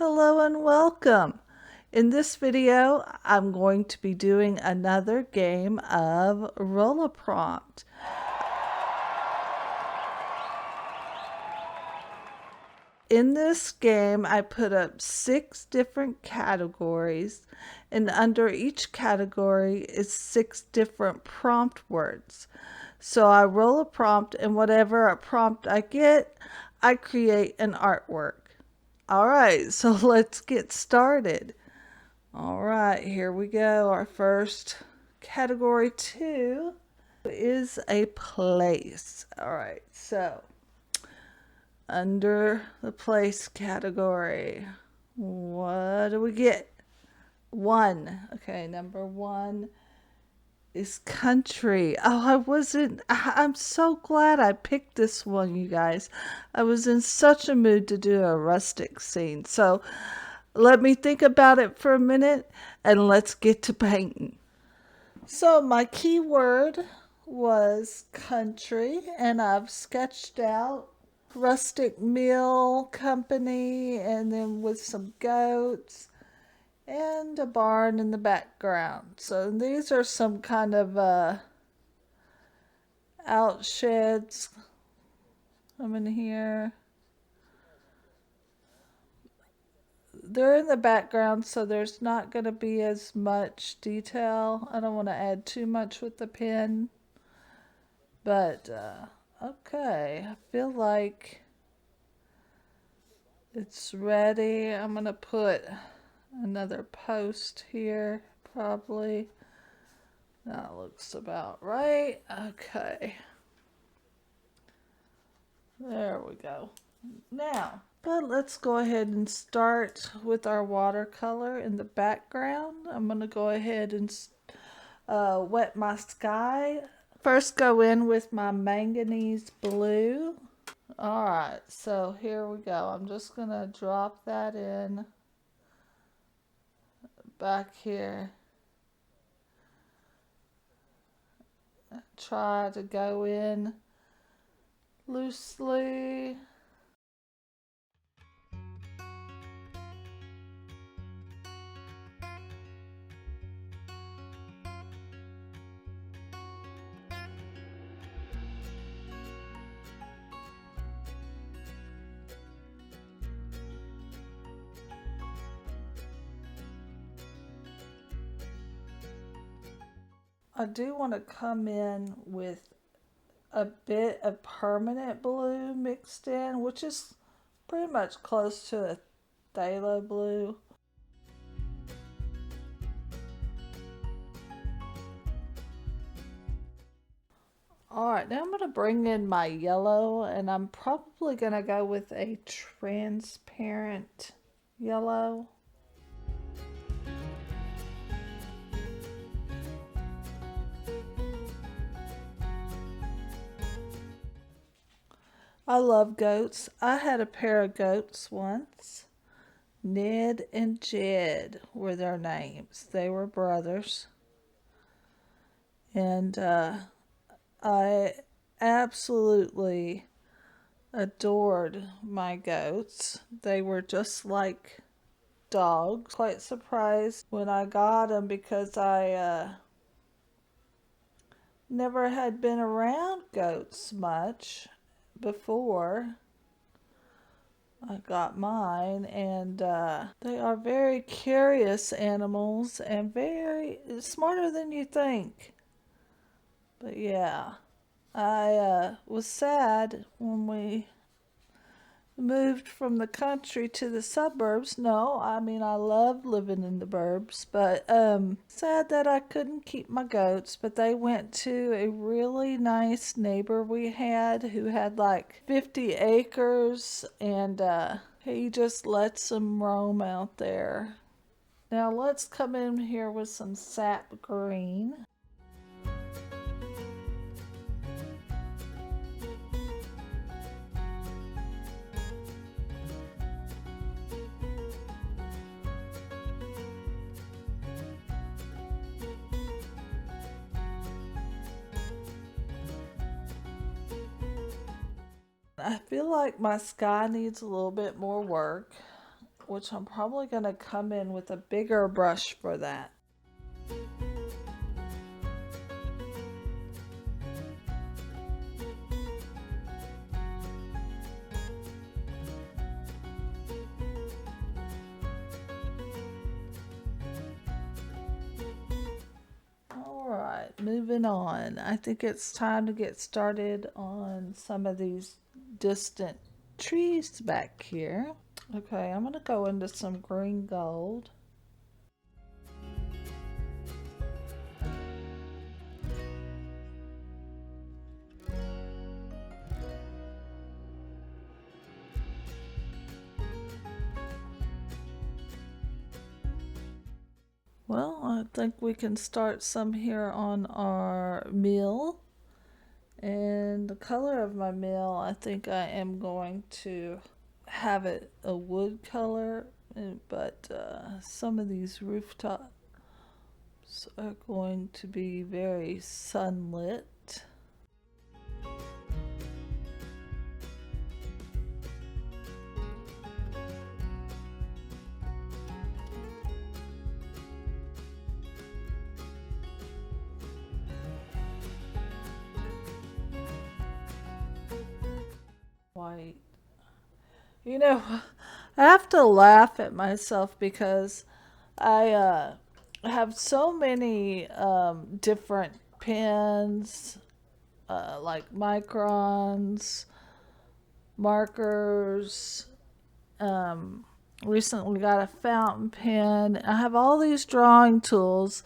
Hello and welcome. In this video, I'm going to be doing another game of roller prompt. In this game, I put up 6 different categories, and under each category is 6 different prompt words. So I roll a prompt, and whatever prompt I get, I create an artwork. All right, so let's get started. All right, here we go. Our first category 2 is a place. All right, so under the place category, what do we get? 1. Okay, number 1 is country. I'm so glad I picked this one, you guys. I was in such a mood to do a rustic scene. So let me think about it for a minute and let's get to painting. So my keyword was country, and I've sketched out rustic mill company, and then with some goats and a barn in the background. So these are some kind of out sheds coming here. They're in the background, so there's not going to be as much detail. I don't want to add too much with the pen, but okay, I feel like it's ready. I'm going to put another post here, probably. That looks about right. Okay. There we go. Now, but let's go ahead and start with our watercolor in the background. I'm going to go ahead and wet my sky. First go in with my manganese blue. Alright, so here we go. I'm just going to drop that in back here. Try to go in loosely. I do want to come in with a bit of permanent blue mixed in, which is pretty much close to a phthalo blue. Alright, now I'm going to bring in my yellow, and I'm probably going to go with a transparent yellow. I love goats. I had a pair of goats once. Ned and Jed were their names. They were brothers. And I absolutely adored my goats. They were just like dogs. Quite surprised when I got them because I never had been around goats much before I got mine, and they are very curious animals and very smarter than you think. But yeah, I was sad when we moved from the country to the suburbs. No, I mean, I love living in the burbs, but sad that I couldn't keep my goats. But they went to a really nice neighbor we had who had like 50 acres, and he just lets them roam out there. Now let's come in here with some sap green. I feel like my sky needs a little bit more work. which I'm probably going to come in with a bigger brush for that. Alright, moving on. I think it's time to get started on some of these distant trees back here. Okay, I'm going to go into some green gold. Well, I think we can start some here on our mill. And the color of my mill, I think I am going to have it a wood color, but some of these rooftops are going to be very sunlit. White. You know, I have to laugh at myself because I have so many different pens, like microns, markers. Recently got a fountain pen. I have all these drawing tools,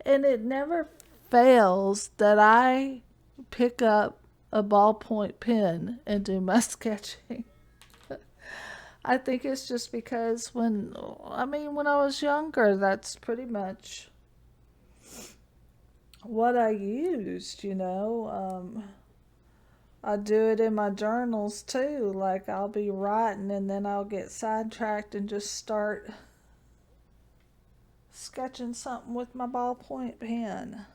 and it never fails that I pick up a ballpoint pen and do my sketching. I think it's just because when I was younger, that's pretty much what I used, I do it in my journals too. Like I'll be writing and then I'll get sidetracked and just start sketching something with my ballpoint pen.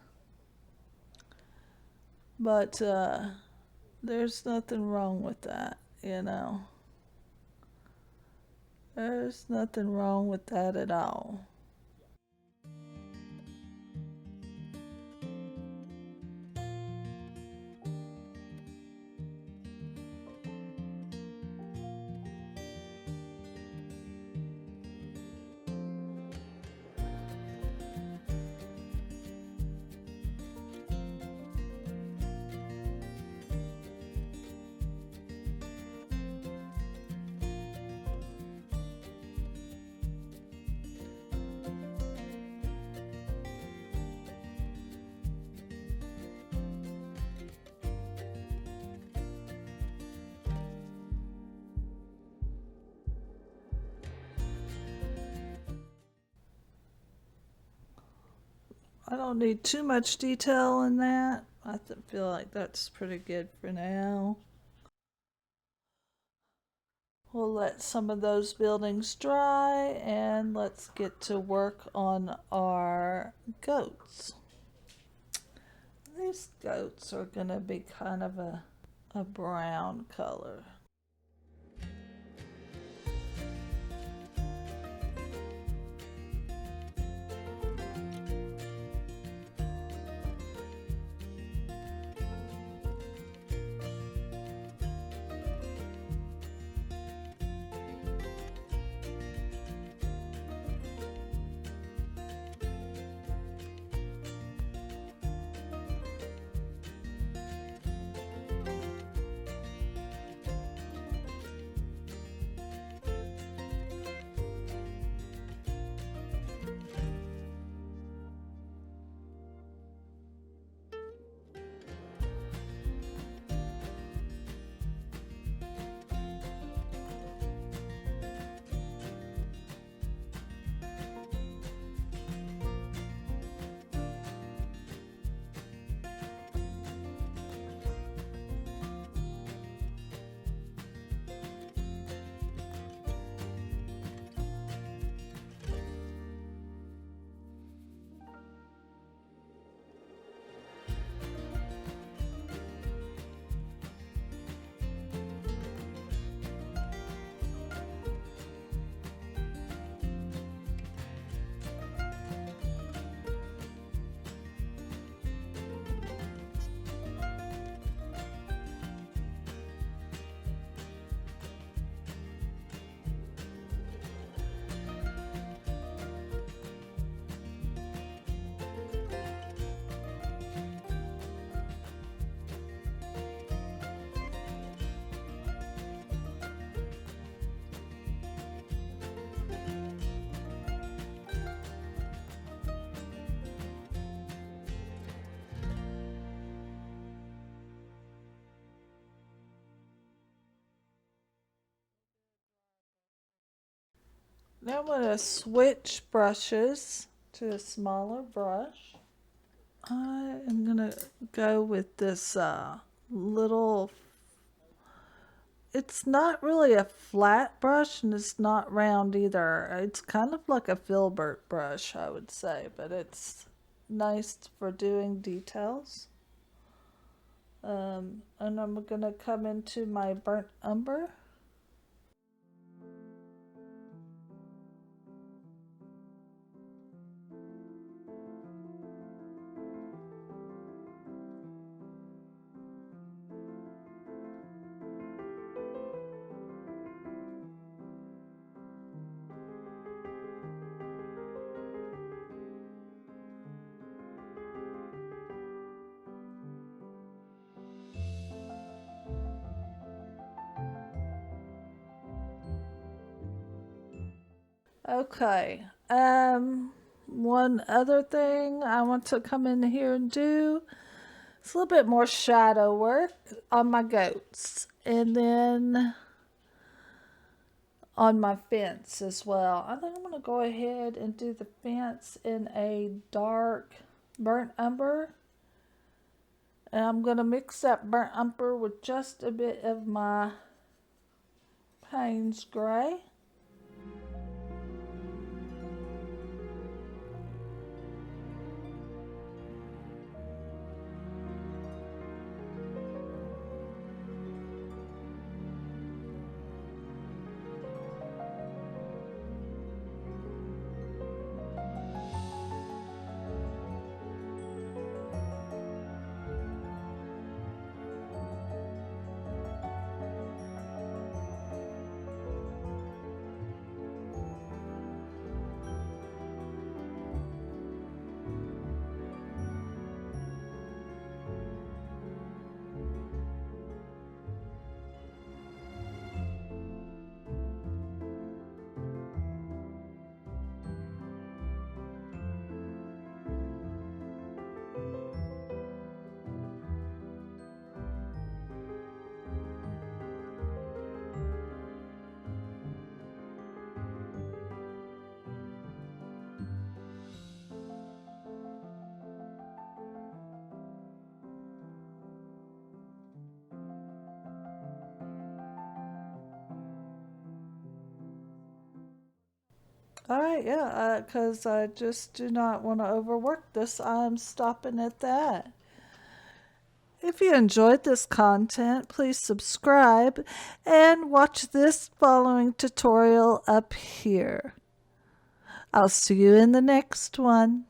But there's nothing wrong with that. There's nothing wrong with that at all. I don't need too much detail in that. I feel like that's pretty good for now. We'll let some of those buildings dry and let's get to work on our goats. These goats are going to be kind of a brown color. Now I'm going to switch brushes to a smaller brush. I am going to go with this little, it's not really a flat brush and it's not round either. It's kind of like a filbert brush, I would say, but it's nice for doing details. And I'm going to come into my burnt umber. Okay. One other thing I want to come in here and do, it's a little bit more shadow work on my goats. And then on my fence as well. I think I'm going to go ahead and do the fence in a dark burnt umber. And I'm going to mix that burnt umber with just a bit of my Payne's Gray. All right, yeah, because I just do not want to overwork this. I'm stopping at that. If you enjoyed this content, please subscribe and watch this following tutorial up here. I'll see you in the next one.